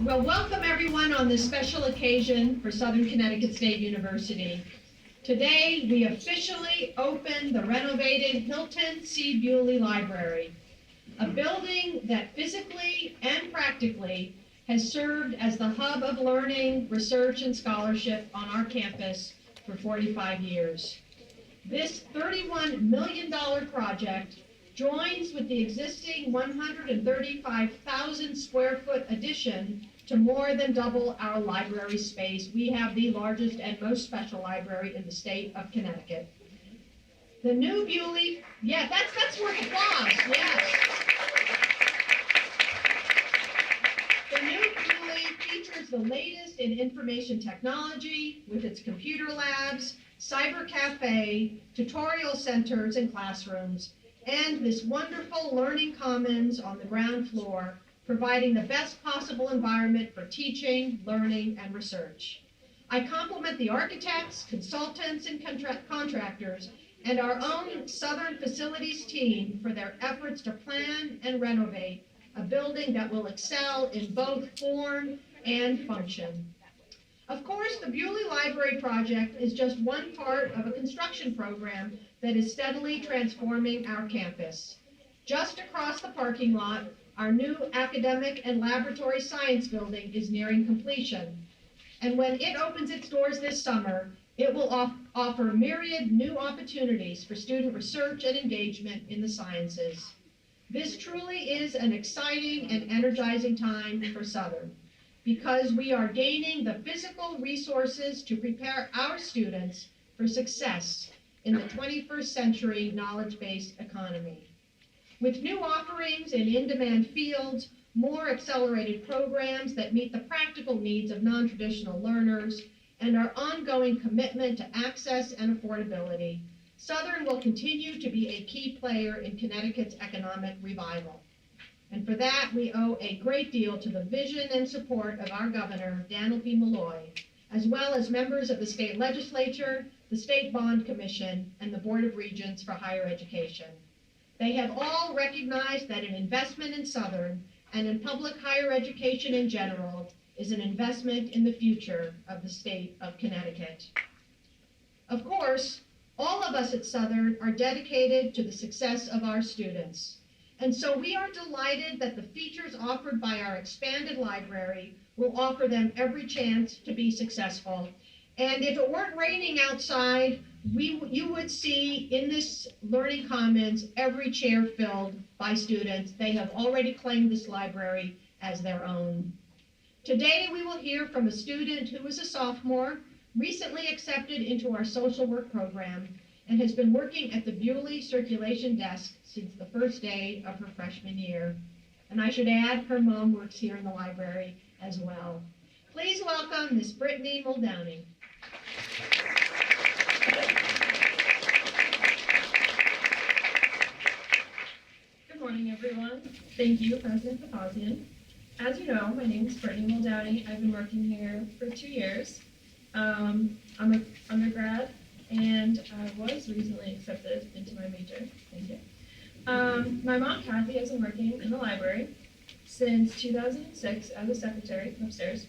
Well, welcome everyone on this special occasion for Southern Connecticut State University. Today, we officially open the renovated Hilton C. Buley Library, a building that physically and practically has served as the hub of learning, research, and scholarship on our campus for 45 years. This $31 million project joins with the existing 135,000 square foot addition to more than double our library space. We have the largest and most special library in the state of Connecticut. The new Buley, yeah, that's worth applause, yes. The new Buley features the latest in information technology with its computer labs, cyber cafe, tutorial centers and classrooms, and this wonderful learning commons on the ground floor, providing the best possible environment for teaching, learning, and research. I compliment the architects, consultants, and contractors, and our own Southern Facilities team for their efforts to plan and renovate a building that will excel in both form and function. Of course, the Buley Library project is just one part of a construction program that is steadily transforming our campus. Just across the parking lot, our new academic and laboratory science building is nearing completion. And when it opens its doors this summer, it will offer myriad new opportunities for student research and engagement in the sciences. This truly is an exciting and energizing time for Southern, because we are gaining the physical resources to prepare our students for success in the 21st century knowledge-based economy. With new offerings in in-demand fields, more accelerated programs that meet the practical needs of non-traditional learners, and our ongoing commitment to access and affordability, Southern will continue to be a key player in Connecticut's economic revival. And for that, we owe a great deal to the vision and support of our governor, Brittany Muldowney, as well as members of the state legislature, the State Bond Commission, and the Board of Regents for Higher Education. They have all recognized that an investment in Southern and in public higher education in general is an investment in the future of the state of Connecticut. Of course, all of us at Southern are dedicated to the success of our students. And so we are delighted that the features offered by our expanded library will offer them every chance to be successful. And if it weren't raining outside, you would see in this Learning Commons every chair filled by students. They have already claimed this library as their own. Today we will hear from a student who is a sophomore, recently accepted into our social work program, and has been working at the Buley circulation desk since the first day of her freshman year. And I should add, her mom works here in the library as well. Please welcome Miss Brittany Muldowney. Good morning, everyone. Thank you, President Papazian. As you know, my name is Brittany Muldowney. I've been working here for 2 years. I'm an undergrad, and I was recently accepted into my major. Thank you. My mom, Kathy, has been working in the library since 2006 as a secretary upstairs.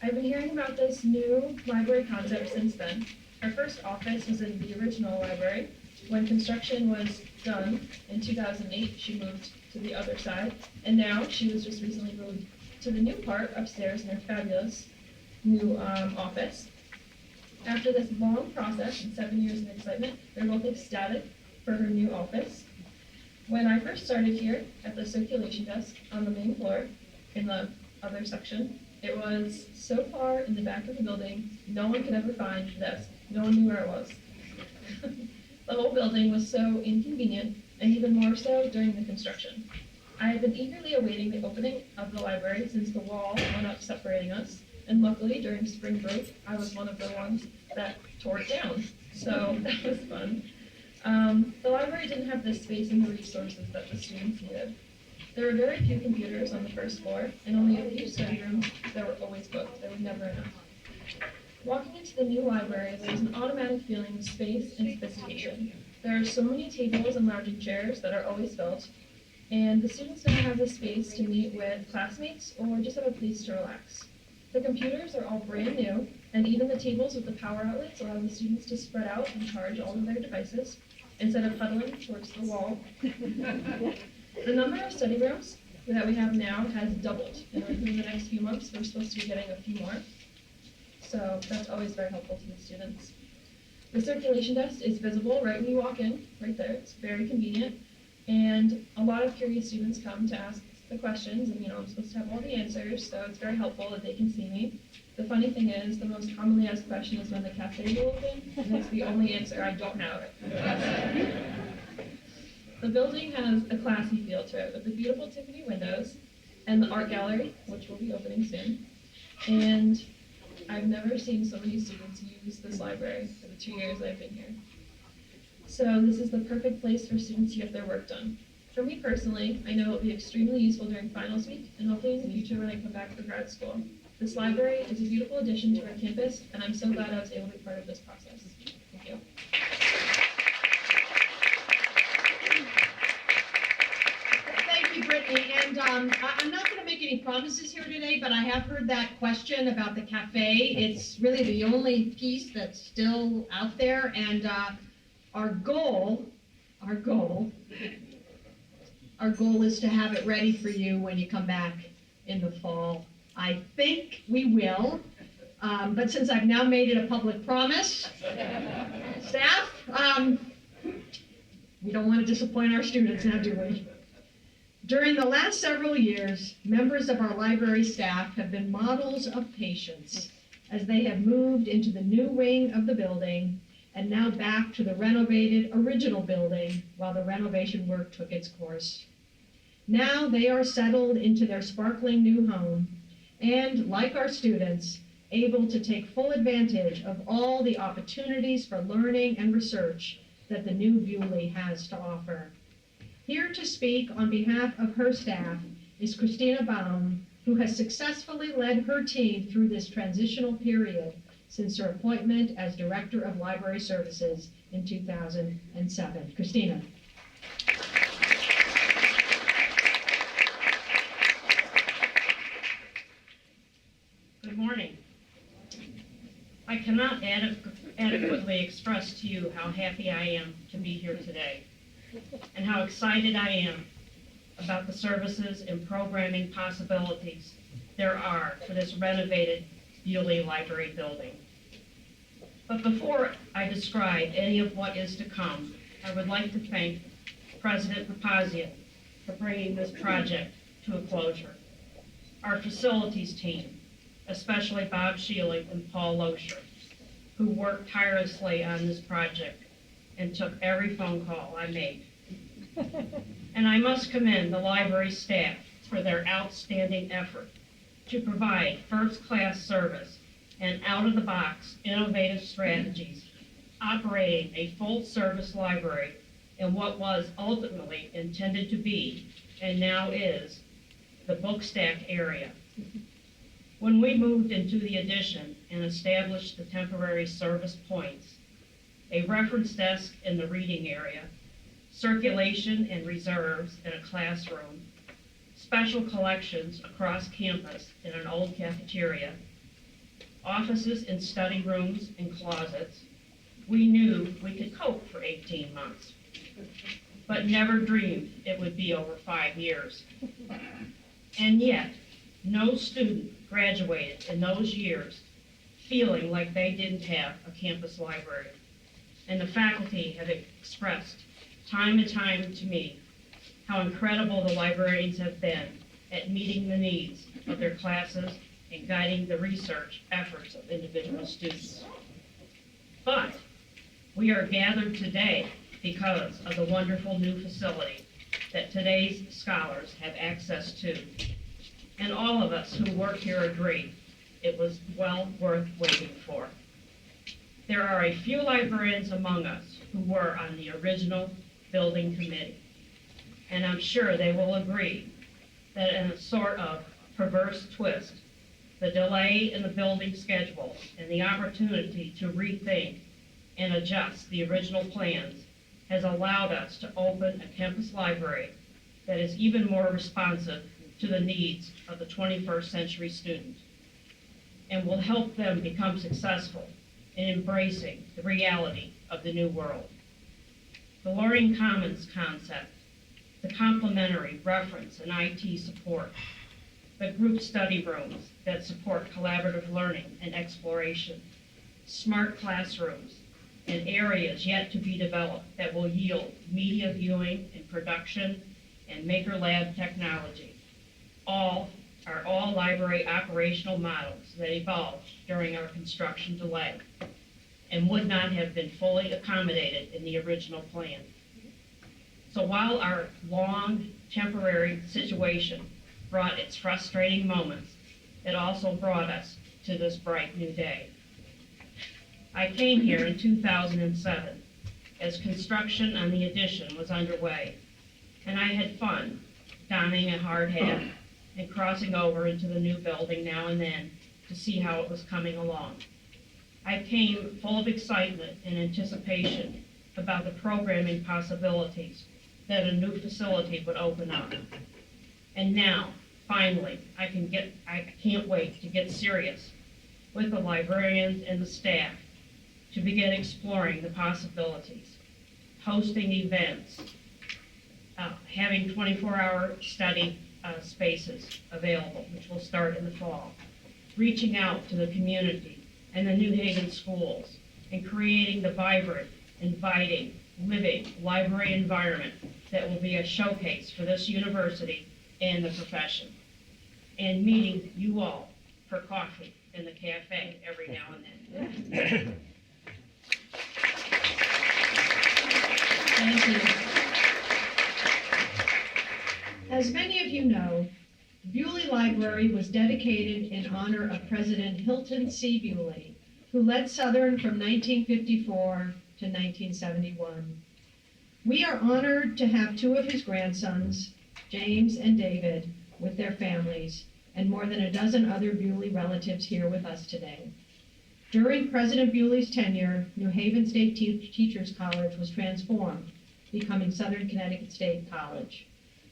I've been hearing about this new library concept since then. Our first office was in the original library. When construction was done in 2008, she moved to the other side, and now she was just recently moved to the new part upstairs in her fabulous new office. After this long process and 7 years of excitement, they're both ecstatic for her new office. When I first started here at the circulation desk on the main floor in the other section, it was so far in the back of the building, no one could ever find the desk. No one knew where it was. The whole building was so inconvenient, and even more so during the construction. I have been eagerly awaiting the opening of the library since the wall went up separating us, and luckily during spring break, I was one of the ones that tore it down. So that was fun. The library didn't have the space and the resources that the students needed. There were very few computers on the first floor, and only a few study rooms that were always booked. There was never enough. Walking into the new library, there's an automatic feeling of space and sophistication. There are so many tables and lounging chairs that are always filled. And the students now have the space to meet with classmates or just have a place to relax. The computers are all brand new, and even the tables with the power outlets allow the students to spread out and charge all of their devices instead of huddling towards the wall. The number of study rooms that we have now has doubled, and within the next few months, we're supposed to be getting a few more. So that's always very helpful to the students. The circulation desk is visible right when you walk in, right there. It's very convenient. And a lot of curious students come to ask the questions, and I'm supposed to have all the answers, so it's very helpful that they can see me. The funny thing is, the most commonly asked question is when the cafe will open, and that's the only answer I don't have. The building has a classy feel to it, with the beautiful Tiffany windows and the art gallery, which will be opening soon. And I've never seen so many students use this library for the 2 years I've been here. So this is the perfect place for students to get their work done. For me personally, I know it will be extremely useful during finals week and hopefully in the future when I come back for grad school. This library is a beautiful addition to our campus, and I'm so glad I was able to be part of this process. Thank you. Thank you, Brittany. And I'm not going to make any promises here today, but I have heard that question about the cafe. It's really the only piece that's still out there, and our goal is to have it ready for you when you come back in the fall. I think we will, but since I've now made it a public promise, staff, we don't want to disappoint our students now, do we? During the last several years, members of our library staff have been models of patience as they have moved into the new wing of the building and now back to the renovated original building while the renovation work took its course. Now they are settled into their sparkling new home and, like our students, able to take full advantage of all the opportunities for learning and research that the new Buley has to offer. Here to speak on behalf of her staff is Christina Baum, who has successfully led her team through this transitional period since her appointment as Director of Library Services in 2007. Christina. Good morning. I cannot adequately express to you how happy I am to be here today and how excited I am about the services and programming possibilities there are for this renovated Buley Library building. But before I describe any of what is to come, I would like to thank President Papazian for bringing this project to a closure, our facilities team, especially Bob Shealy and Paul Loescher, who worked tirelessly on this project and took every phone call I made. And I must commend the library staff for their outstanding effort to provide first-class service and out-of-the-box innovative strategies, operating a full-service library in what was ultimately intended to be, and now is, the bookstack area. When we moved into the addition and established the temporary service points, a reference desk in the reading area, circulation and reserves in a classroom, special collections across campus in an old cafeteria, offices and study rooms and closets, we knew we could cope for 18 months, but never dreamed it would be over 5 years. And yet, no student graduated in those years feeling like they didn't have a campus library. And the faculty have expressed time and time to me how incredible the librarians have been at meeting the needs of their classes and guiding the research efforts of individual students. But we are gathered today because of the wonderful new facility that today's scholars have access to. And all of us who work here agree it was well worth waiting for. There are a few librarians among us who were on the original building committee, and I'm sure they will agree that in a sort of perverse twist, the delay in the building schedule and the opportunity to rethink and adjust the original plans has allowed us to open a campus library that is even more responsive to the needs of the 21st century student and will help them become successful in embracing the reality of the new world. The Learning Commons concept, the complementary reference and IT support, the group study rooms that support collaborative learning and exploration, smart classrooms, and areas yet to be developed that will yield media viewing and production and Maker Lab technology. All library operational models that evolved during our construction delay and would not have been fully accommodated in the original plan. So while our long temporary situation brought its frustrating moments, it also brought us to this bright new day. I came here in 2007 as construction on the addition was underway, and I had fun donning a hard hat and crossing over into the new building now and then to see how it was coming along. I came full of excitement and anticipation about the programming possibilities that a new facility would open up. And now, finally, I can't wait to get serious with the librarians and the staff to begin exploring the possibilities, hosting events, having 24-hour study spaces available, which will start in the fall, reaching out to the community and the New Haven schools, and creating the vibrant, inviting, living library environment that will be a showcase for this university and the profession, and meeting you all for coffee in the cafe every now and then. Thank you. As many of you know, Buley Library was dedicated in honor of President Hilton C. Buley, who led Southern from 1954 to 1971. We are honored to have two of his grandsons, James and David, with their families, and more than a dozen other Buley relatives here with us today. During President Buley's tenure, New Haven State Teachers College was transformed, becoming Southern Connecticut State College.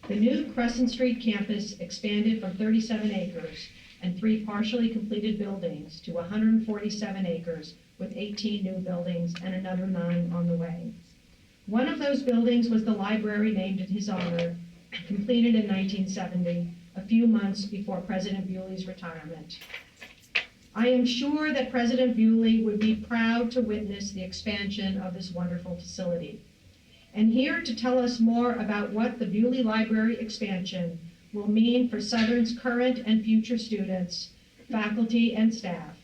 The new Crescent Street campus expanded from 37 acres and 3 partially completed buildings to 147 acres with 18 new buildings and another 9 on the way. One of those buildings was the library named in his honor, completed in 1970, a few months before President Buley's retirement. I am sure that President Buley would be proud to witness the expansion of this wonderful facility. And here to tell us more about what the Buley Library expansion will mean for Southern's current and future students, faculty, and staff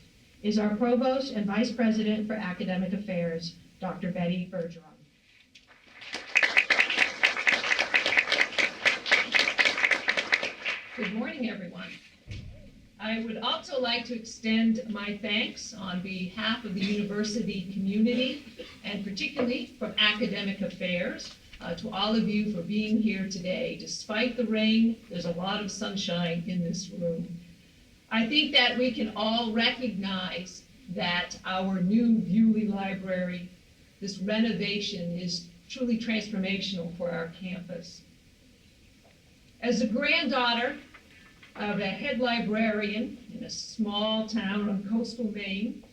is our Provost and Vice President for Academic Affairs, Dr. Betty Bergeron. Good morning, everyone. I would also like to extend my thanks on behalf of the university community and particularly from Academic Affairs to all of you for being here today. Despite the rain, there's a lot of sunshine in this room. I think that we can all recognize that our new Buley Library, this renovation, is truly transformational for our campus. As a granddaughter of a head librarian in a small town on coastal Maine,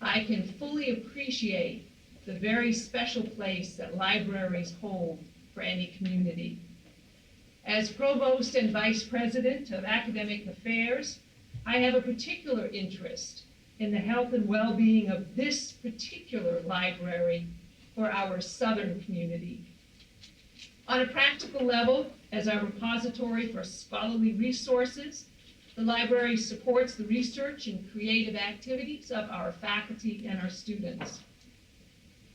I can fully appreciate the very special place that libraries hold for any community. As Provost and Vice President of Academic Affairs, I have a particular interest in the health and well-being of this particular library for our Southern community. On a practical level, as our repository for scholarly resources, the library supports the research and creative activities of our faculty and our students.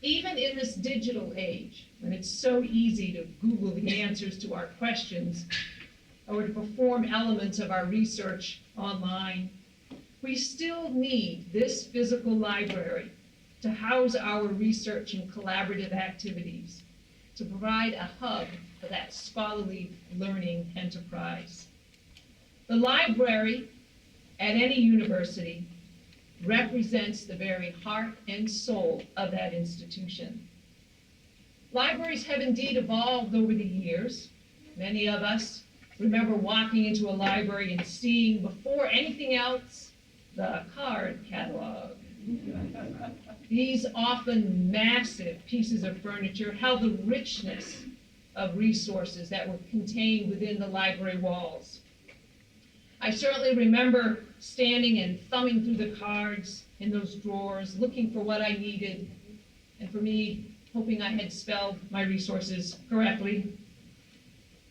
Even in this digital age, when it's so easy to Google the answers to our questions or to perform elements of our research online, we still need this physical library to house our research and collaborative activities, to provide a hub for that scholarly learning enterprise. The library at any university represents the very heart and soul of that institution. Libraries have indeed evolved over the years, Many of us remember walking into a library and seeing, before anything else, the card catalog. These often massive pieces of furniture held the richness of resources that were contained within the library walls. I certainly remember standing and thumbing through the cards in those drawers, looking for what I needed, and for me, hoping I had spelled my resources correctly.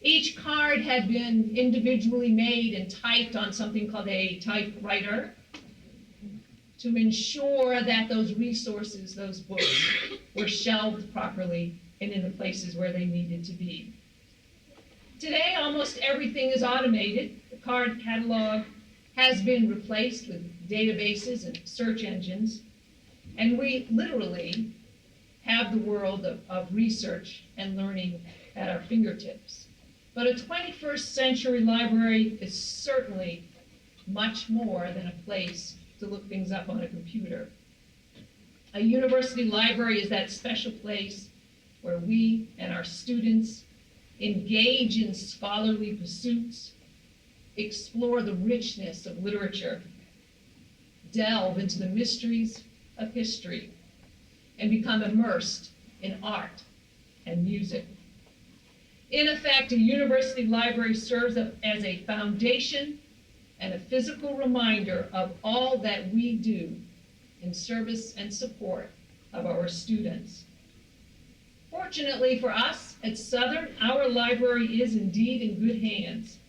Each card had been individually made and typed on something called a typewriter to ensure that those resources, those books, were shelved properly and in the places where they needed to be. Today, almost everything is automated. The card catalog has been replaced with databases and search engines, and we literally have the world of research and learning at our fingertips. But a 21st century library is certainly much more than a place to look things up on a computer. A university library is that special place where we and our students engage in scholarly pursuits, explore the richness of literature, delve into the mysteries of history, and become immersed in art and music. In effect, a university library serves as a foundation and a physical reminder of all that we do in service and support of our students. Fortunately for us at Southern, our library is indeed in good hands.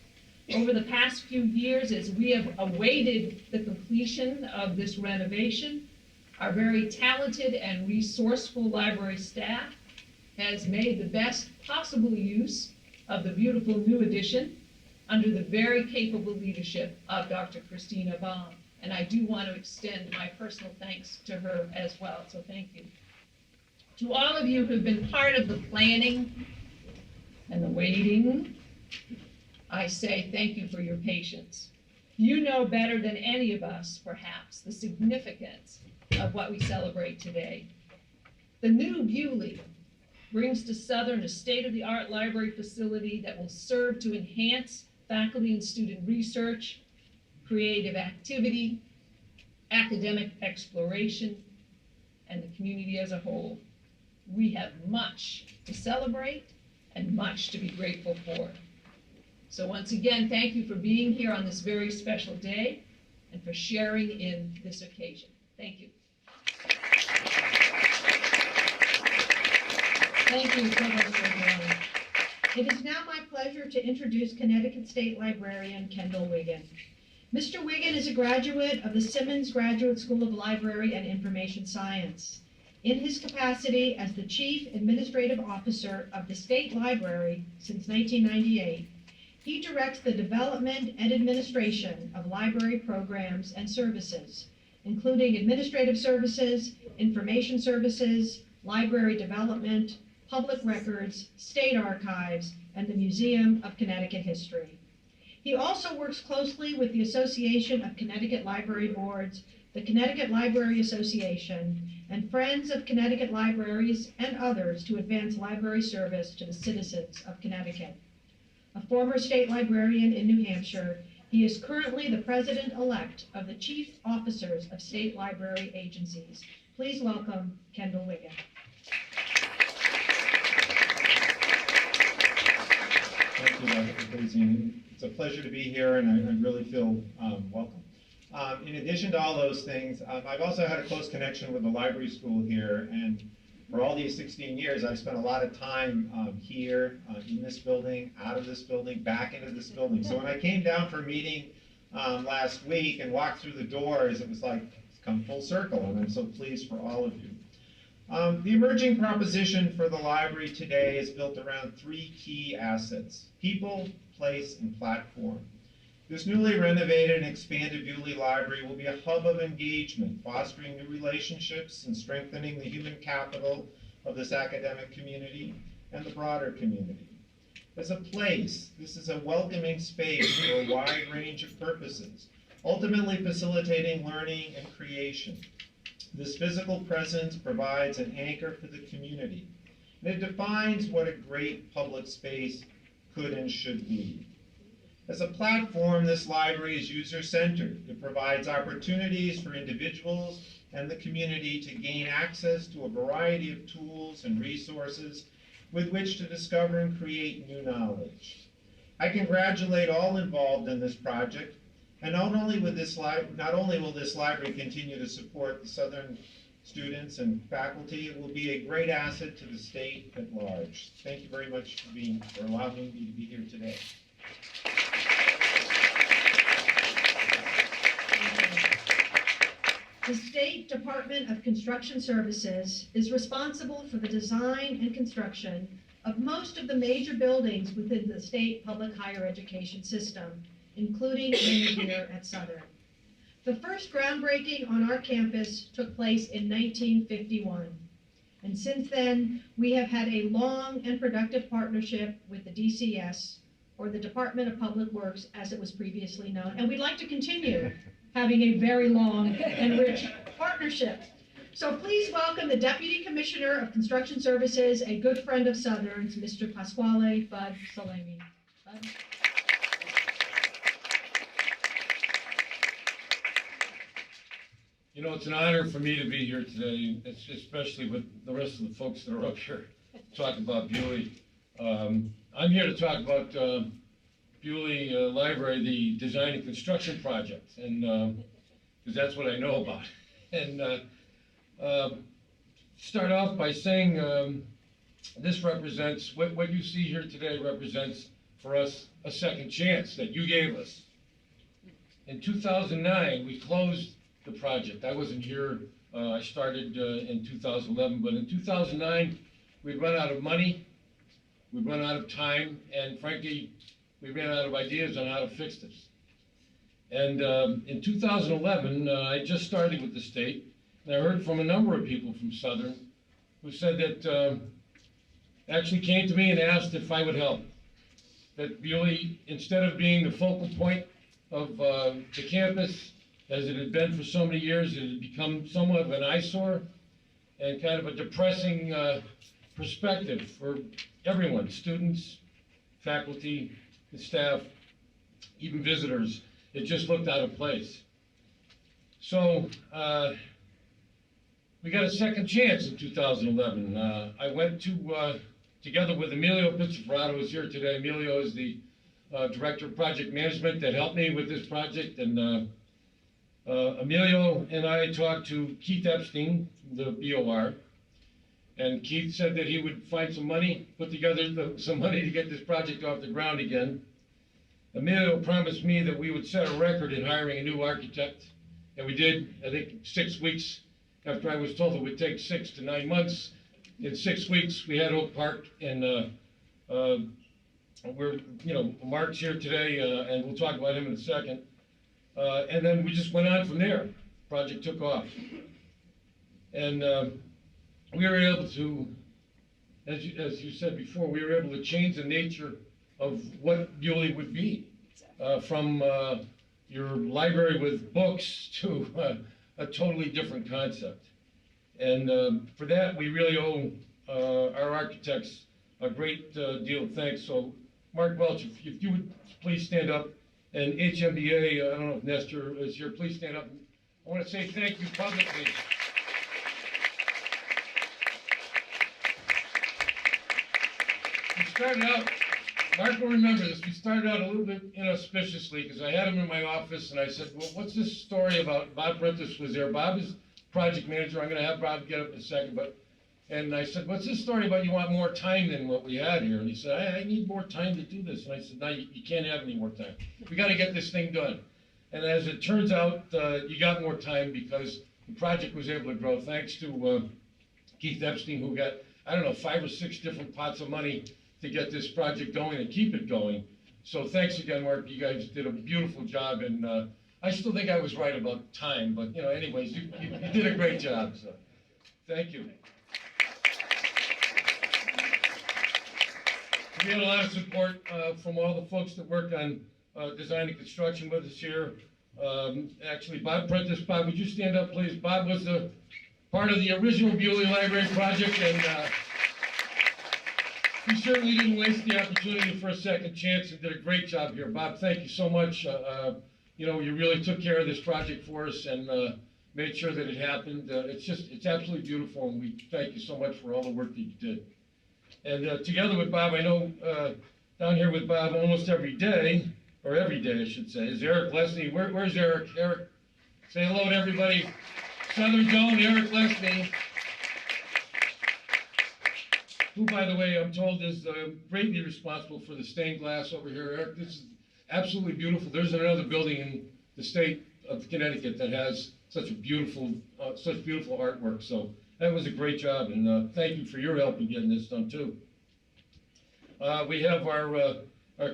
Over the past few years, as we have awaited the completion of this renovation, our very talented and resourceful library staff has made the best possible use of the beautiful new addition under the very capable leadership of Dr. Christina Baum. And I do want to extend my personal thanks to her as well, so thank you. To all of you who've been part of the planning and the waiting, I say thank you for your patience. You know better than any of us, perhaps, the significance of what we celebrate today. The new Buley brings to Southern a state-of-the-art library facility that will serve to enhance faculty and student research, creative activity, academic exploration, and the community as a whole. We have much to celebrate and much to be grateful for. So once again, thank you for being here on this very special day and for sharing in this occasion. Thank you. Thank you, Provost Bergeron. It is now my pleasure to introduce Connecticut State Librarian Kendall Wiggin. Mr. Wiggin is a graduate of the Simmons Graduate School of Library and Information Science. In his capacity as the Chief Administrative Officer of the State Library since 1998, he directs the development and administration of library programs and services, including administrative services, information services, library development, public records, state archives, and the Museum of Connecticut History. He also works closely with the Association of Connecticut Library Boards, the Connecticut Library Association, and Friends of Connecticut Libraries and others to advance library service to the citizens of Connecticut. A former state librarian in New Hampshire, he is currently the president-elect of the Chief Officers of State Library Agencies. Please welcome Kendall Wiggin. Thank you, Dr. Bazian. It's a pleasure to be here, and I really feel welcome. In addition to all those things, I've also had a close connection with the library school here, and for all these 16 years, I've spent a lot of time here, in this building, out of this building, back into this building. So when I came down for a meeting last week and walked through the doors, it was like, it's come full circle, and I'm so pleased for all of you. The emerging proposition for the library today is built around three key assets: people, place, and platform. This newly renovated and expanded Buley Library will be a hub of engagement, fostering new relationships and strengthening the human capital of this academic community and the broader community. As a place, this is a welcoming space for a wide range of purposes, ultimately facilitating learning and creation. This physical presence provides an anchor for the community, and it defines what a great public space could and should be. As a platform, this library is user-centered. It provides opportunities for individuals and the community to gain access to a variety of tools and resources with which to discover and create new knowledge. I congratulate all involved in this project, and not only will this library continue to support the Southern students and faculty, it will be a great asset to the state at large. Thank you very much for allowing me to be here today. The State Department of Construction Services is responsible for the design and construction of most of the major buildings within the state public higher education system, including many here at Southern. The first groundbreaking on our campus took place in 1951. And since then, we have had a long and productive partnership with the DCS, or the Department of Public Works, as it was previously known. And we'd like to continue having a very long and rich partnership. So please welcome the Deputy Commissioner of Construction Services, a good friend of Southern's, Mr. Pasquale Bud Salemi. Bud. You know, it's an honor for me to be here today, especially with the rest of the folks that are up here talking about Buley. I'm here to talk about Buley Library, the design and construction project, and because that's what I know about. And start off by saying this represents, what you see here today represents for us a second chance that you gave us. In 2009, we closed the project. I wasn't here, I started in 2011, but in 2009, we'd run out of money, we'd run out of time, and frankly, we ran out of ideas on how to fix this. And in 2011, I just started with the state, and I heard from a number of people from Southern who said that, actually came to me and asked if I would help. That Buley, instead of being the focal point of the campus, as it had been for so many years, it had become somewhat of an eyesore and kind of a depressing perspective for everyone, students, faculty, the staff, even visitors. It just looked out of place. So we got a second chance in 2011. I went to, together with Emilio Pizzafrato, who's here today. Emilio is the Director of Project Management that helped me with this project, and Emilio and I talked to Keith Epstein, the BOR, and Keith said that he would find some money, put together some money to get this project off the ground again. Emilio promised me that we would set a record in hiring a new architect, and we did, I think, 6 weeks after I was told it would take 6 to 9 months. In 6 weeks, we had Oak Park, and we're, Mark's here today, and we'll talk about him in a second. And then we just went on from there. Project took off. And we were able to, as you said before, we were able to change the nature of what Buley would be. From your library with books to a totally different concept. And for that, we really owe our architects a great deal of thanks. So Mark Welch, if you would please stand up. And HMBA, I don't know if Nestor is here, please stand up. I want to say thank you publicly. We started out, Mark will remember this, we started out a little bit inauspiciously because I had him in my office and I said, well, what's this story about, Bob Prentice was there. Bob is project manager. I'm going to have Bob get up in a second, and I said, what's this story about you want more time than what we had here? And he said, I need more time to do this. And I said, no, you can't have any more time. We got to get this thing done. And as it turns out, you got more time because the project was able to grow thanks to Keith Epstein, who got, 5 or 6 different pots of money to get this project going and keep it going. So thanks again, Mark. You guys did a beautiful job. And I still think I was right about time. But, anyways, you did a great job. So thank you. We had a lot of support from all the folks that work on design and construction with us here. Actually, Bob Prentice, Bob, would you stand up, please? Bob was part of the original Buley Library project, and You certainly didn't waste the opportunity for a second chance and did a great job here. Bob, thank you so much. You know, you really took care of this project for us and made sure that it happened. It's absolutely beautiful, and we thank you so much for all the work that you did. And together with Bob, I know down here with Bob almost every day, or every day I should say, is Eric Lesney. Where's Eric? Eric, say hello to everybody. Southern Zone, Eric Lesney, who, by the way, I'm told is greatly responsible for the stained glass over here. Eric, this is absolutely beautiful. There's another building in the state of Connecticut that has such beautiful artwork. So that was a great job, and thank you for your help in getting this done too. We have our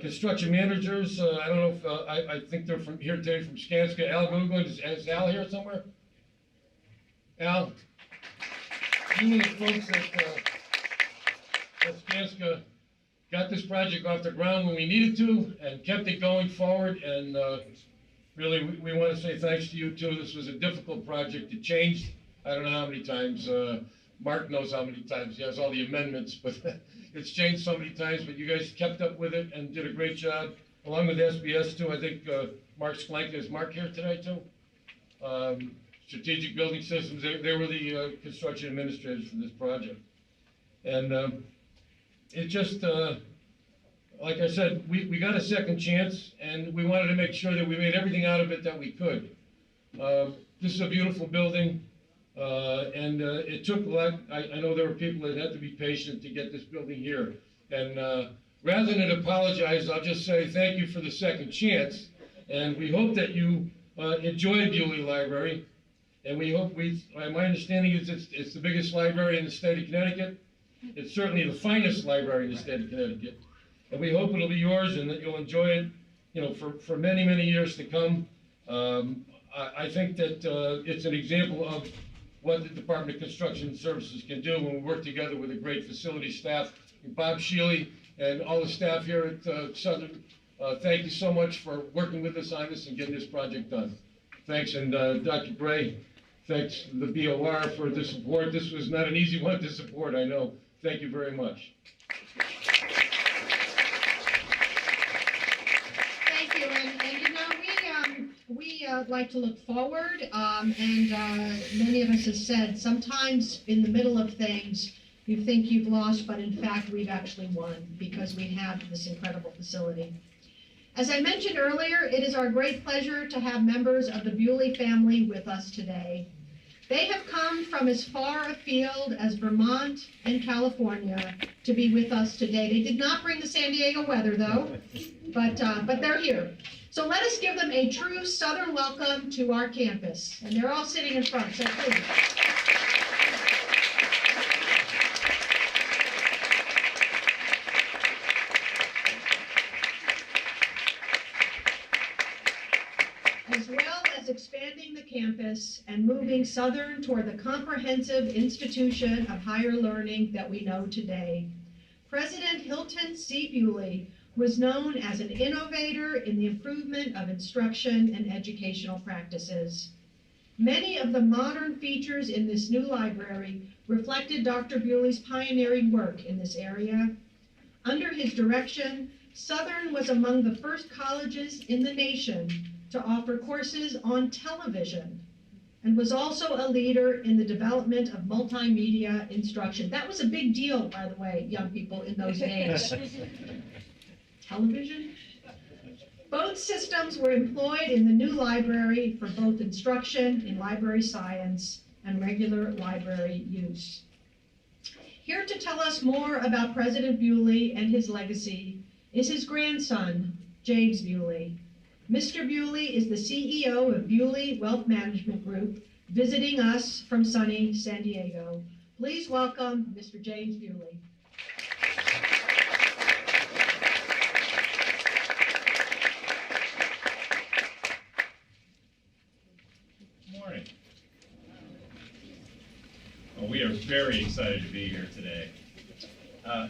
construction managers. I don't know if I think they're from here today from Skanska. Al Googling, is Al here somewhere? Al, you and the folks at Skanska got this project off the ground when we needed to and kept it going forward, and really we want to say thanks to you too. This was a difficult project. It changed, I don't know how many times. Mark knows how many times. He has all the amendments, but it's changed so many times, but you guys kept up with it and did a great job, along with SBS too. I think Mark Sklanka, is Mark here today too? Strategic Building Systems, they were the construction administrators for this project. And it just, like I said, we got a second chance, and we wanted to make sure that we made everything out of it that we could. This is a beautiful building, and it took a lot. I know there were people that had to be patient to get this building here. And rather than apologize, I'll just say thank you for the second chance, and we hope that you enjoyed Buley Library. And we hope my understanding is it's the biggest library in the state of Connecticut. It's certainly the finest library in the state of Connecticut. And we hope it'll be yours and that you'll enjoy it, you know, for many, many years to come. I think that it's an example of what the Department of Construction Services can do when we work together with a great facility staff. Bob Shealy and all the staff here at Southern, thank you so much for working with us on this and getting this project done. Thanks, and Dr. Gray, thanks the BOR for the support. This was not an easy one to support, I know. Thank you very much. Thank you, and you know, we like to look forward, and many of us have said, sometimes in the middle of things, you think you've lost, but in fact, we've actually won, because we have this incredible facility. As I mentioned earlier, it is our great pleasure to have members of the Buley family with us today. They have come from as far afield as Vermont and California to be with us today. They did not bring the San Diego weather, though, but they're here. So let us give them a true Southern welcome to our campus. And they're all sitting in front, so please. As well as expanding the campus and moving Southern toward the comprehensive institution of higher learning that we know today. President Hilton C. Buley was known as an innovator in the improvement of instruction and educational practices. Many of the modern features in this new library reflected Dr. Buley's pioneering work in this area. Under his direction, Southern was among the first colleges in the nation to offer courses on television, and was also a leader in the development of multimedia instruction. That was a big deal, by the way, young people, in those days. Television? Both systems were employed in the new library for both instruction in library science and regular library use. Here to tell us more about President Buley and his legacy is his grandson, James Buley. Mr. Buley is the CEO of Buley Wealth Management Group, visiting us from sunny San Diego. Please welcome Mr. James Buley. Good morning. Well, we are very excited to be here today,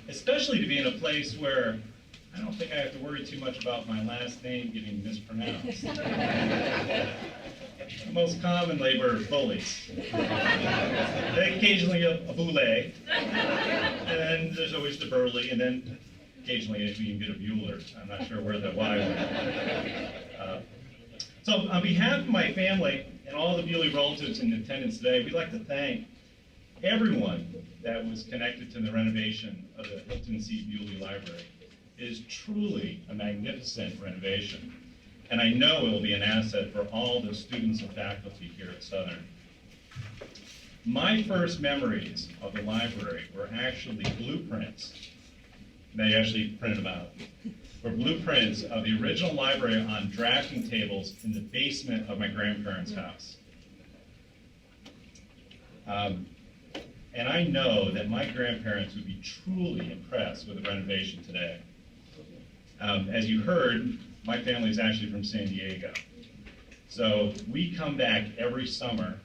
especially to be in a place where I don't think I have to worry too much about my last name getting mispronounced. most commonly were bullies. Then occasionally a Buley, and then there's always the Burley, and then occasionally you can get a Bueller. I'm not sure where the Y went. So on behalf of my family and all the Buley relatives in attendance today, we'd like to thank everyone that was connected to the renovation of the Hilton C. Buley Library. It is truly a magnificent renovation, and I know it will be an asset for all the students and faculty here at Southern. My first memories of the library were actually blueprints. They actually printed them out. Were blueprints of the original library on drafting tables in the basement of my grandparents' house. And I know that my grandparents would be truly impressed with the renovation today. As you heard, my family is actually from San Diego. So we come back every summer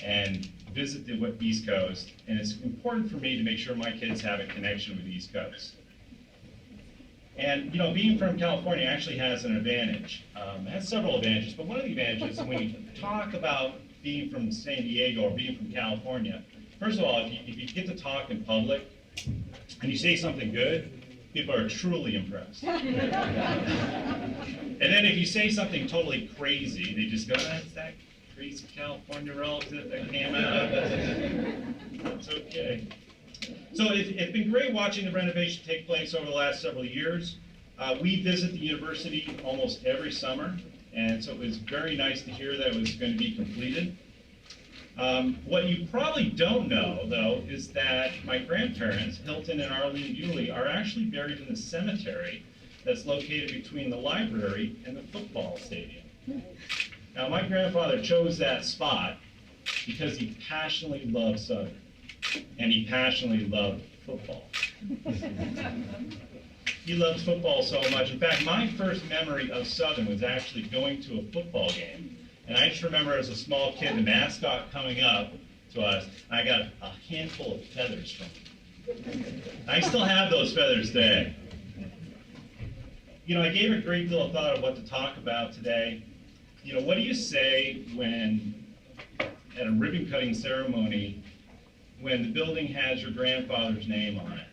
and visit the East Coast, and it's important for me to make sure my kids have a connection with the East Coast. And, you know, being from California actually has an advantage. It has several advantages, but one of the advantages, when you talk about being from San Diego or being from California, first of all, if you get to talk in public and you say something good, people are truly impressed. And then if you say something totally crazy, they just go, that's that crazy California relative that came out. That's okay. So it's been great watching the renovation take place over the last several years. We visit the university almost every summer, and so it was very nice to hear that it was going to be completed. What you probably don't know, though, is that my grandparents, Hilton and Arlene Buley, are actually buried in the cemetery that's located between the library and the football stadium. Now, my grandfather chose that spot because he passionately loved Southern, and he passionately loved football. He loved football so much. In fact, my first memory of Southern was actually going to a football game. And I just remember as a small kid, the mascot coming up to us, and I got a handful of feathers from him. I still have those feathers today. You know, I gave a great deal of thought of what to talk about today. You know, what do you say when, at a ribbon cutting ceremony, when the building has your grandfather's name on it?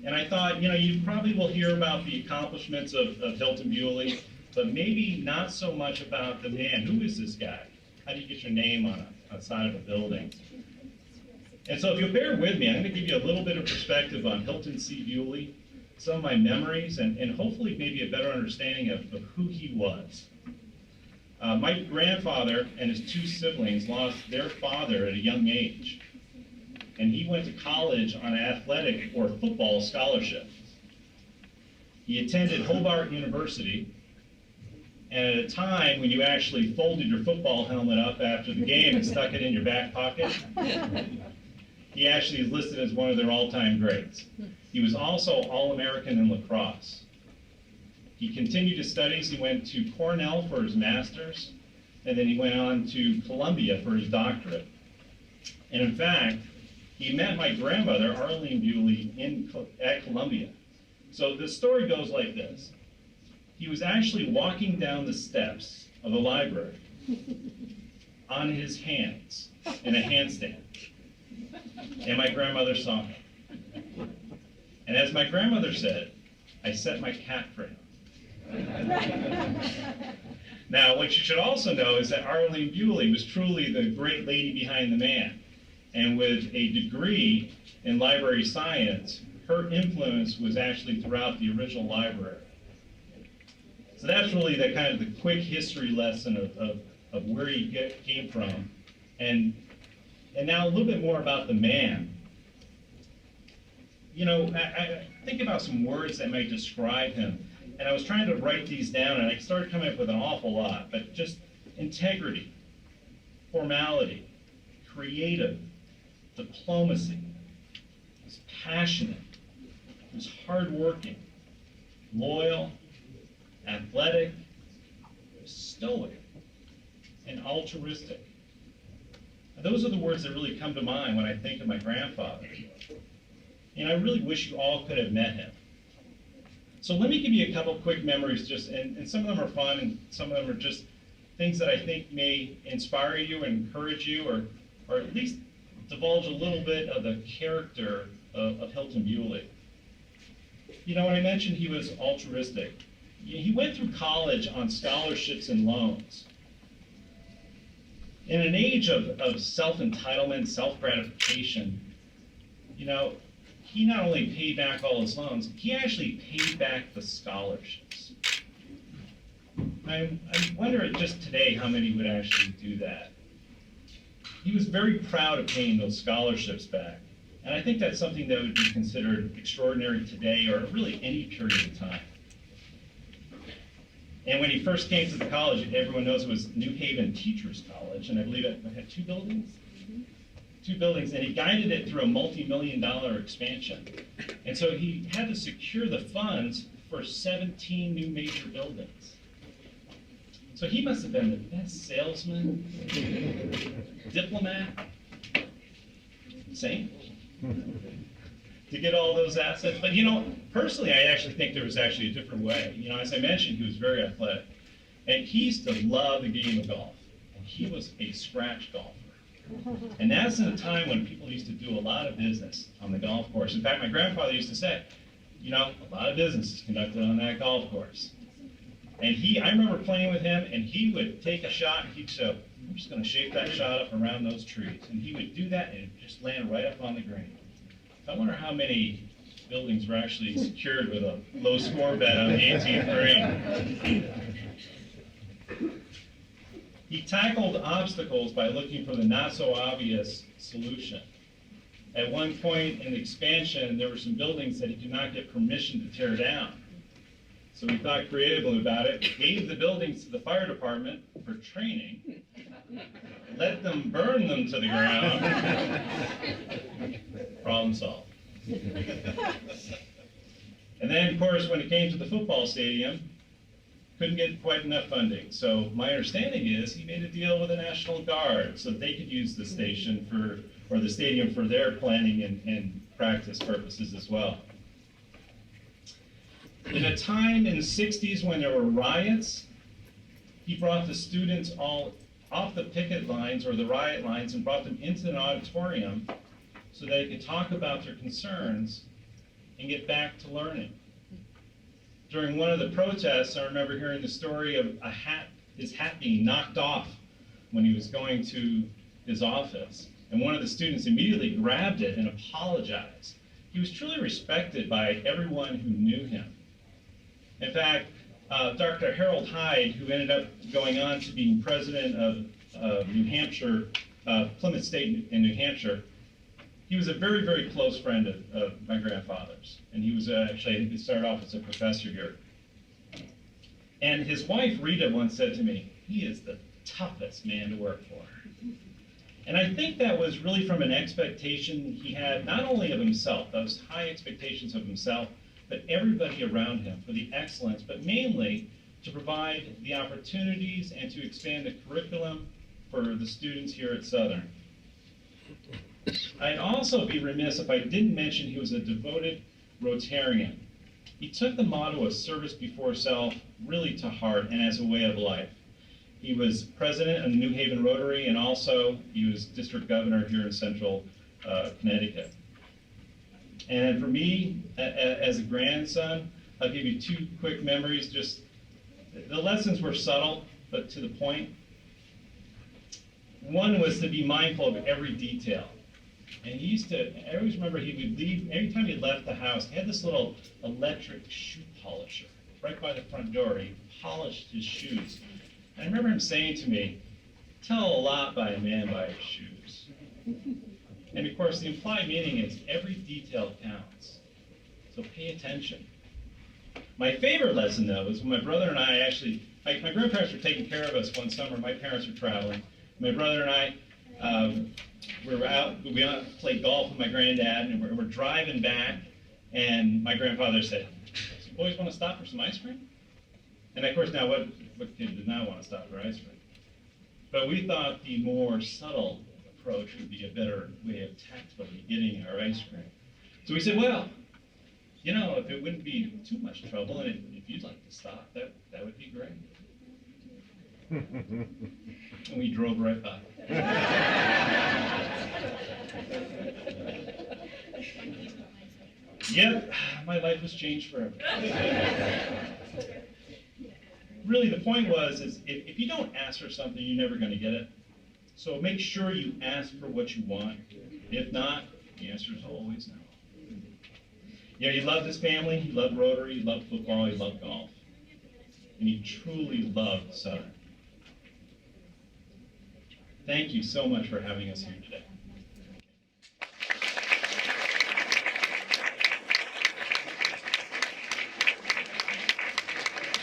And I thought, you know, you probably will hear about the accomplishments of Hilton Buley, but maybe not so much about the man. Who is this guy? How do you get your name on a side of a building? And so if you'll bear with me, I'm going to give you a little bit of perspective on Hilton C. Buley, some of my memories, and hopefully maybe a better understanding of who he was. My grandfather and his two siblings lost their father at a young age, and he went to college on an athletic or football scholarship. He attended Hobart University, and at a time when you actually folded your football helmet up after the game and stuck it in your back pocket, he actually is listed as one of their all-time greats. He was also All-American in lacrosse. He continued his studies. He went to Cornell for his master's, and then he went on to Columbia for his doctorate. And in fact, he met my grandmother, Arlene Buley, at Columbia. So the story goes like this. He was actually walking down the steps of the library on his hands in a handstand. And my grandmother saw him. And as my grandmother said, I set my cap for him. Now, what you should also know is that Arlene Buley was truly the great lady behind the man. And with a degree in library science, her influence was actually throughout the original library. So that's really the kind of the quick history lesson of where he came from. And now a little bit more about the man. You know, I think about some words that might describe him. And I was trying to write these down, and I started coming up with an awful lot, but just integrity, formality, creative, diplomacy, was passionate, was hardworking, loyal, athletic, stoic, and altruistic. And those are the words that really come to mind when I think of my grandfather. And I really wish you all could have met him. So let me give you a couple quick memories, and some of them are fun, and some of them are just things that I think may inspire you and encourage you, or at least divulge a little bit of the character of Hilton Buley. You know, when I mentioned he was altruistic, he went through college on scholarships and loans. In an age of self-entitlement, self-gratification, you know, he not only paid back all his loans, he actually paid back the scholarships. I wonder just today how many would actually do that. He was very proud of paying those scholarships back. And I think that's something that would be considered extraordinary today, or really any period of time. And when he first came to the college, everyone knows it was New Haven Teachers College, and I believe it had 2 buildings? 2 buildings, and he guided it through a multi-million-dollar expansion. And so he had to secure the funds for 17 new major buildings. So he must have been the best salesman, diplomat, saint, to get all those assets. But you know, personally, I actually think there was actually a different way. You know, as I mentioned, he was very athletic. And he used to love the game of golf. And he was a scratch golfer. And that's in a time when people used to do a lot of business on the golf course. In fact, my grandfather used to say, you know, a lot of business is conducted on that golf course. And I remember playing with him, and he would take a shot, and he'd say, I'm just going to shape that shot up around those trees. And he would do that, and it would just land right up on the green. I wonder how many buildings were actually secured with a low score bet on the 18th green. He tackled obstacles by looking for the not-so-obvious solution. At one point in the expansion, there were some buildings that he could not get permission to tear down. So he thought creatively about it, gave the buildings to the fire department for training, let them burn them to the ground. Problem solved. And then, of course, when it came to the football stadium, couldn't get quite enough funding. So my understanding is he made a deal with the National Guard so they could use the station or the stadium for their planning and practice purposes as well. In a time in the 60s when there were riots, he brought the students all off the picket lines or the riot lines and brought them into an auditorium so they could talk about their concerns and get back to learning. During one of the protests, I remember hearing the story of his hat being knocked off when he was going to his office. And one of the students immediately grabbed it and apologized. He was truly respected by everyone who knew him. In fact, Dr. Harold Hyde, who ended up going on to being president of New Hampshire, Plymouth State in New Hampshire, he was a very, very close friend of my grandfather's. And he was actually, I think he started off as a professor here. And his wife, Rita, once said to me, he is the toughest man to work for. And I think that was really from an expectation he had, not only of himself, those high expectations of himself, but everybody around him for the excellence, but mainly to provide the opportunities and to expand the curriculum for the students here at Southern. I'd also be remiss if I didn't mention he was a devoted Rotarian. He took the motto of service before self really to heart and as a way of life. He was president of the New Haven Rotary, and also he was district governor here in central Connecticut. And for me, as a grandson, I'll give you 2 quick memories. Just the lessons were subtle, but to the point. One was to be mindful of every detail. And I always remember he would leave, every time he left the house, he had this little electric shoe polisher right by the front door. He polished his shoes. And I remember him saying to me, tell a lot by a man by his shoes. And of course, the implied meaning is every detail counts. So pay attention. My favorite lesson, though, is when my brother and I actually, my grandparents were taking care of us one summer. My parents were traveling. My brother and I, we played golf with my granddad, and we're driving back, and my grandfather said, "Do you boys want to stop for some ice cream?" And of course, now what kid did not want to stop for ice cream? But we thought the more subtle approach would be a better way of tactfully getting our ice cream. So we said, well, you know, if it wouldn't be too much trouble, and if you'd like to stop, that would be great. And we drove right by. Yep, my life was changed forever. Really, the point was, is if you don't ask for something, you're never gonna get it. So make sure you ask for what you want. If not, the answer is always no. Yeah, you love this family, you love Rotary, you love football, you love golf. And you truly love Southern. Thank you so much for having us here today.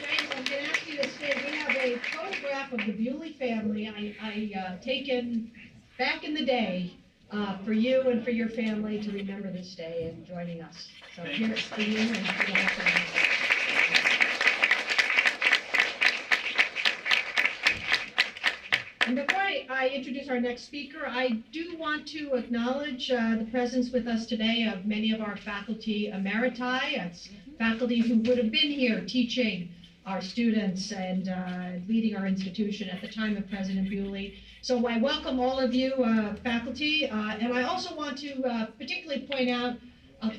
James, I'm going to ask you to stay. We have a photograph of the Buley family I taken back in the day for you and for your family to remember this day and joining us. So here's for you and for the whole family. And before I introduce our next speaker, I do want to acknowledge the presence with us today of many of our faculty emeriti. It's faculty who would have been here teaching our students and leading our institution at the time of President Buley. So I welcome all of you faculty, and I also want to particularly point out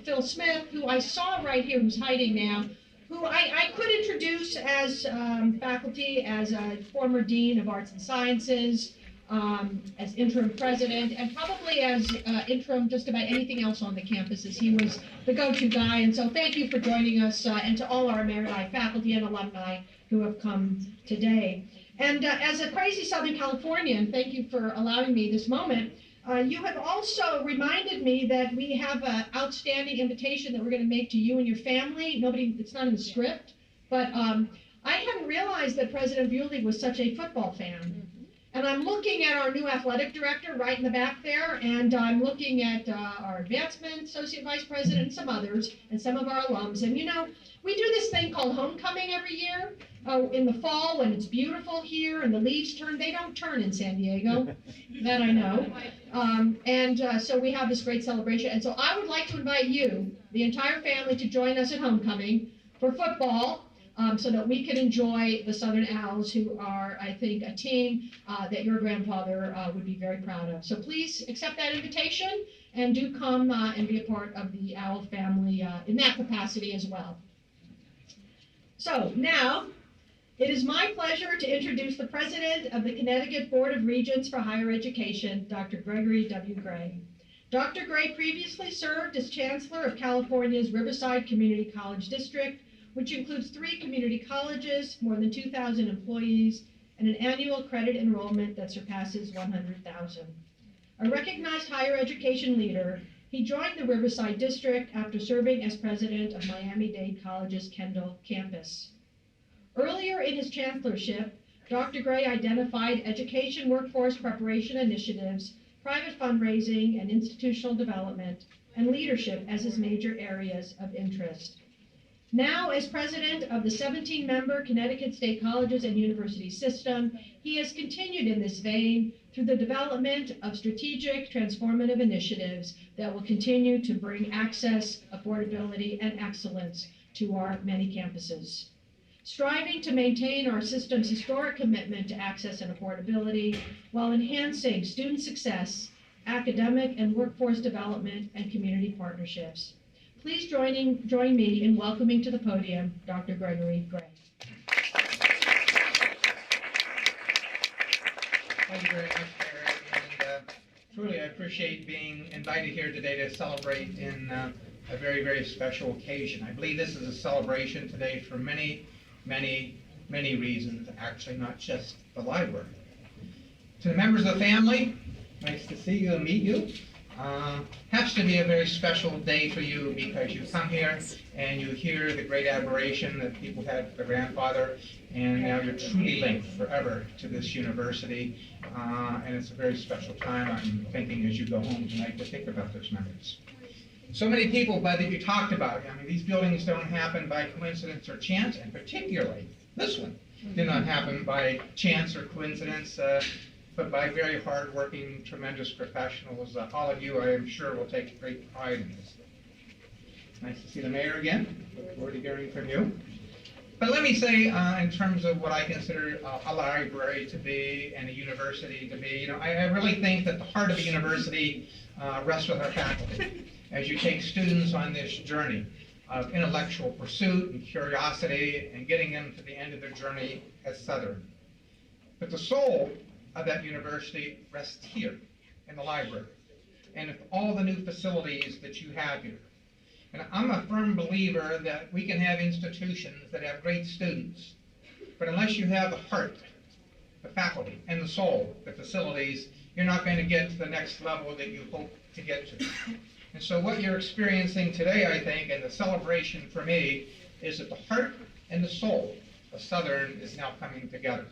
Phil Smith, who I saw right here, who's hiding now, who I could introduce as faculty, as a former Dean of Arts and Sciences, as interim president, and probably as interim just about anything else on the campuses. He was the go-to guy, and so thank you for joining us, and to all our emeriti faculty and alumni who have come today. And as a crazy Southern Californian, thank you for allowing me this moment. You have also reminded me that we have an outstanding invitation that we're going to make to you and your family. It's not in the script, but I hadn't realized that President Buley was such a football fan. And I'm looking at our new athletic director right in the back there, and I'm looking at our advancement associate vice president and some others, and some of our alums. And you know, we do this thing called homecoming every year in the fall when it's beautiful here and the leaves turn. They don't turn in San Diego, that I know. So we have this great celebration. And so I would like to invite you, the entire family, to join us at homecoming for football. So that we can enjoy the Southern Owls, who are, I think, a team that your grandfather would be very proud of. So please accept that invitation and do come and be a part of the Owl family in that capacity as well. So now, it is my pleasure to introduce the President of the Connecticut Board of Regents for Higher Education, Dr. Gregory W. Gray. Dr. Gray previously served as Chancellor of California's Riverside Community College District, which includes 3 community colleges, more than 2,000 employees, and an annual credit enrollment that surpasses 100,000. A recognized higher education leader, he joined the Riverside District after serving as president of Miami-Dade College's Kendall campus. Earlier in his chancellorship, Dr. Gray identified education workforce preparation initiatives, private fundraising and institutional development, and leadership as his major areas of interest. Now, as president of the 17-member Connecticut State Colleges and Universities system, he has continued in this vein through the development of strategic transformative initiatives that will continue to bring access, affordability, and excellence to our many campuses. Striving to maintain our system's historic commitment to access and affordability while enhancing student success, academic and workforce development, and community partnerships. Please join me in welcoming to the podium Dr. Gregory Gray. Thank you very much, Mary, and truly I appreciate being invited here today to celebrate in a very, very special occasion. I believe this is a celebration today for many, many, many reasons, actually not just the library. To the members of the family, nice to see you and meet you. Has to be a very special day for you because you come here and you hear the great admiration that people had for their grandfather, and now you're truly linked forever to this university, and it's a very special time. I'm thinking as you go home tonight to think about those memories. So many people that you talked about, I mean, these buildings don't happen by coincidence or chance, and particularly this one did not happen by chance or coincidence, but by very hard-working, tremendous professionals. All of you, I am sure, will take great pride in this. Nice to see the mayor again. Look forward to hearing from you. But let me say, in terms of what I consider a library to be and a university to be, I really think that the heart of a university rests with our faculty. As you take students on this journey of intellectual pursuit and curiosity and getting them to the end of their journey at Southern. But the soul of that university rests here in the library and with all the new facilities that you have here. And I'm a firm believer that we can have institutions that have great students, but unless you have the heart, the faculty, and the soul, the facilities, you're not going to get to the next level that you hope to get to. And so what you're experiencing today, I think, and the celebration for me, is that the heart and the soul of Southern is now coming together.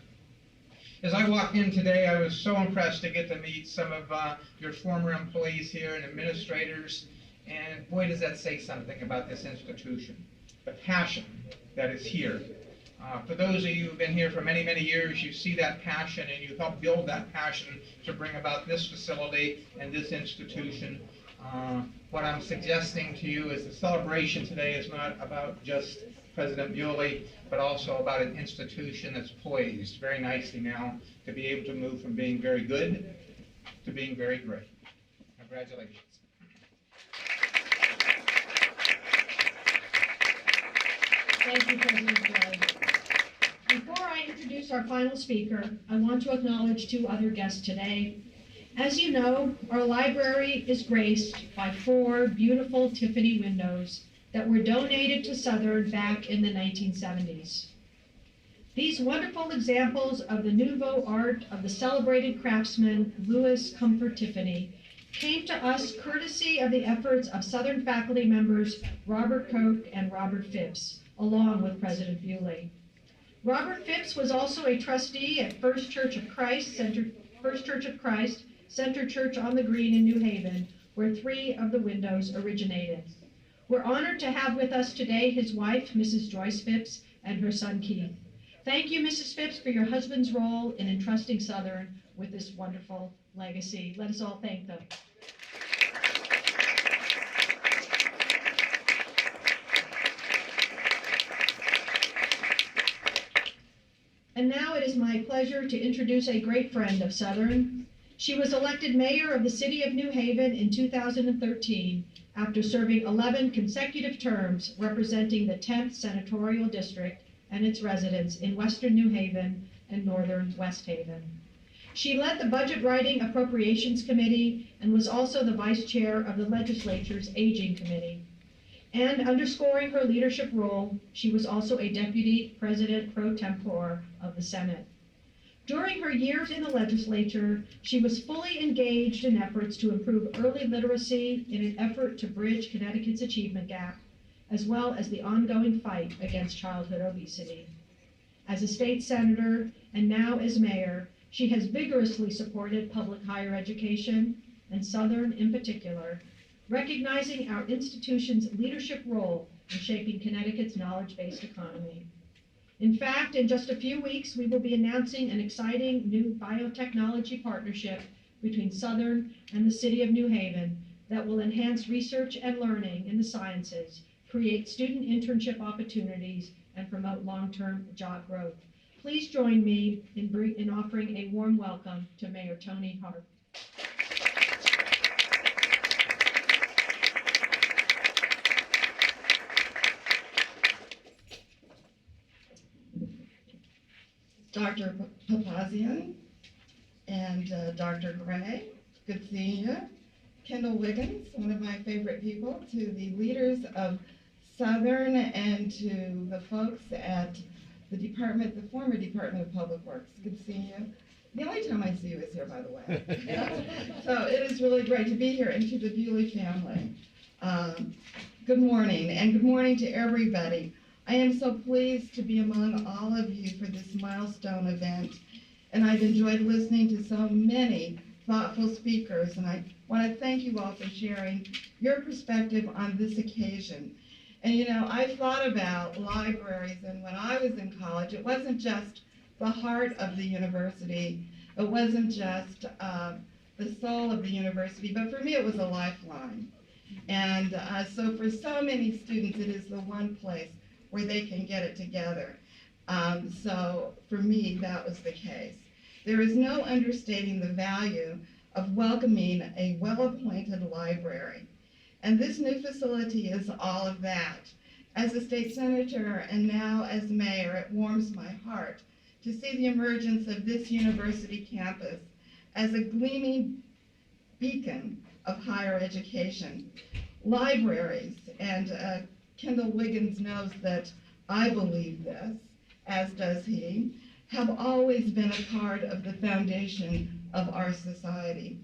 As I walked in today, I was so impressed to get to meet some of your former employees here and administrators, and boy, does that say something about this institution. The passion that is here. For those of you who've been here for many, many years, you see that passion and you help build that passion to bring about this facility and this institution. What I'm suggesting to you is the celebration today is not about just President Buley, but also about an institution that's poised very nicely now to be able to move from being very good to being very great. Congratulations. Thank you, President Gray. Before I introduce our final speaker, I want to acknowledge two other guests today. As you know, our library is graced by 4 beautiful Tiffany windows that were donated to Southern back in the 1970s. These wonderful examples of the nouveau art of the celebrated craftsman Louis Comfort Tiffany came to us courtesy of the efforts of Southern faculty members Robert Koch and Robert Phipps, along with President Buley. Robert Phipps was also a trustee at First Church of Christ Center Church on the Green in New Haven, where 3 of the windows originated. We're honored to have with us today his wife, Mrs. Joyce Phipps, and her son, Keith. Thank you, Mrs. Phipps, for your husband's role in entrusting Southern with this wonderful legacy. Let us all thank them. And now it is my pleasure to introduce a great friend of Southern. She was elected mayor of the city of New Haven in 2013 after serving 11 consecutive terms representing the 10th senatorial district and its residents in western New Haven and northern West Haven. She led the Budget Writing Appropriations Committee and was also the vice chair of the legislature's Aging Committee. And underscoring her leadership role, she was also a deputy president pro tempore of the Senate. During her years in the legislature, she was fully engaged in efforts to improve early literacy in an effort to bridge Connecticut's achievement gap, as well as the ongoing fight against childhood obesity. As a state senator and now as mayor, she has vigorously supported public higher education, and Southern in particular, recognizing our institution's leadership role in shaping Connecticut's knowledge-based economy. In fact, in just a few weeks, we will be announcing an exciting new biotechnology partnership between Southern and the City of New Haven that will enhance research and learning in the sciences, create student internship opportunities, and promote long-term job growth. Please join me in offering a warm welcome to Mayor Tony Hart. Dr. Papazian and Dr. Gray, good seeing you. Kendall Wiggins, one of my favorite people, to the leaders of Southern and to the folks at the former Department of Public Works. Good seeing you. The only time I see you is here, by the way. So it is really great to be here, and to the Buley family. Good morning, and good morning to everybody. I am so pleased to be among all of you for this milestone event, and I've enjoyed listening to so many thoughtful speakers, and I want to thank you all for sharing your perspective on this occasion. And you know, I've thought about libraries, and when I was in college, it wasn't just the heart of the university, it wasn't just the soul of the university, but for me it was a lifeline. And so for so many students, it is the one place where they can get it together. So for me, that was the case. There is no understating the value of welcoming a well-appointed library. And this new facility is all of that. As a state senator and now as mayor, it warms my heart to see the emergence of this university campus as a gleaming beacon of higher education. Libraries, and Kendall Wiggins knows that I believe this, as does he, have always been a part of the foundation of our society.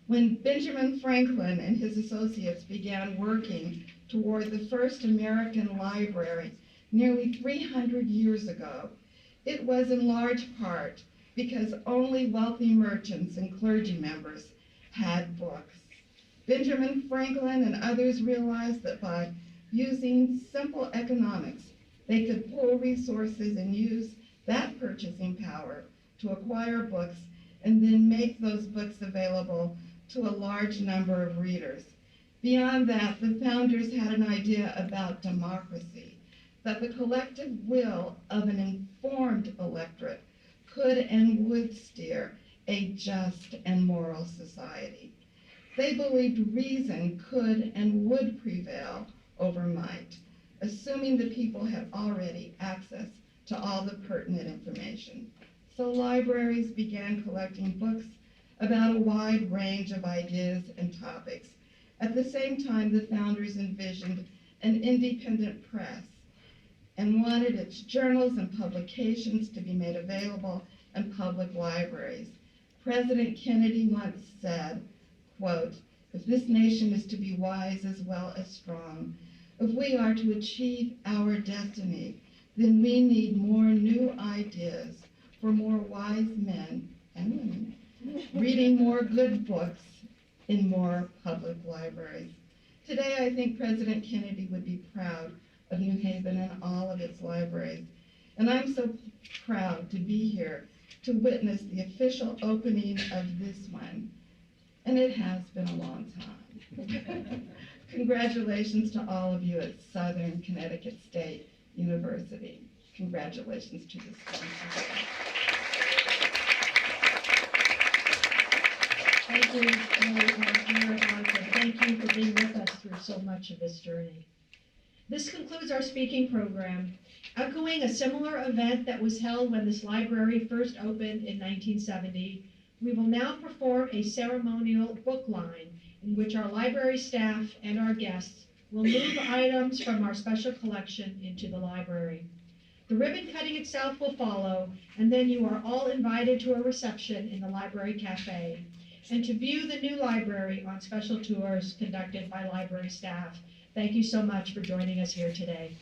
When Benjamin Franklin and his associates began working toward the first American library nearly 300 years ago, it was in large part because only wealthy merchants and clergy members had books. Benjamin Franklin and others realized that by using simple economics, they could pool resources and use that purchasing power to acquire books and then make those books available to a large number of readers. Beyond that, the founders had an idea about democracy, that the collective will of an informed electorate could and would steer a just and moral society. They believed reason could and would prevail over might, assuming the people had already access to all the pertinent information. So libraries began collecting books about a wide range of ideas and topics. At the same time, the founders envisioned an independent press and wanted its journals and publications to be made available in public libraries. President Kennedy once said, quote, "If this nation is to be wise as well as strong, if we are to achieve our destiny, then we need more new ideas for more wise men and women, reading more good books in more public libraries." Today, I think President Kennedy would be proud of New Haven and all of its libraries. And I'm so proud to be here to witness the official opening of this one. And it has been a long time. Congratulations to all of you at Southern Connecticut State University. Congratulations to the sponsors. Thank you, Mayor Johnson. Thank you for being with us through so much of this journey. This concludes our speaking program. Echoing a similar event that was held when this library first opened in 1970, we will now perform a ceremonial book line in which our library staff and our guests will move items from our special collection into the library. The ribbon cutting itself will follow, and then you are all invited to a reception in the library cafe and to view the new library on special tours conducted by library staff. Thank you so much for joining us here today.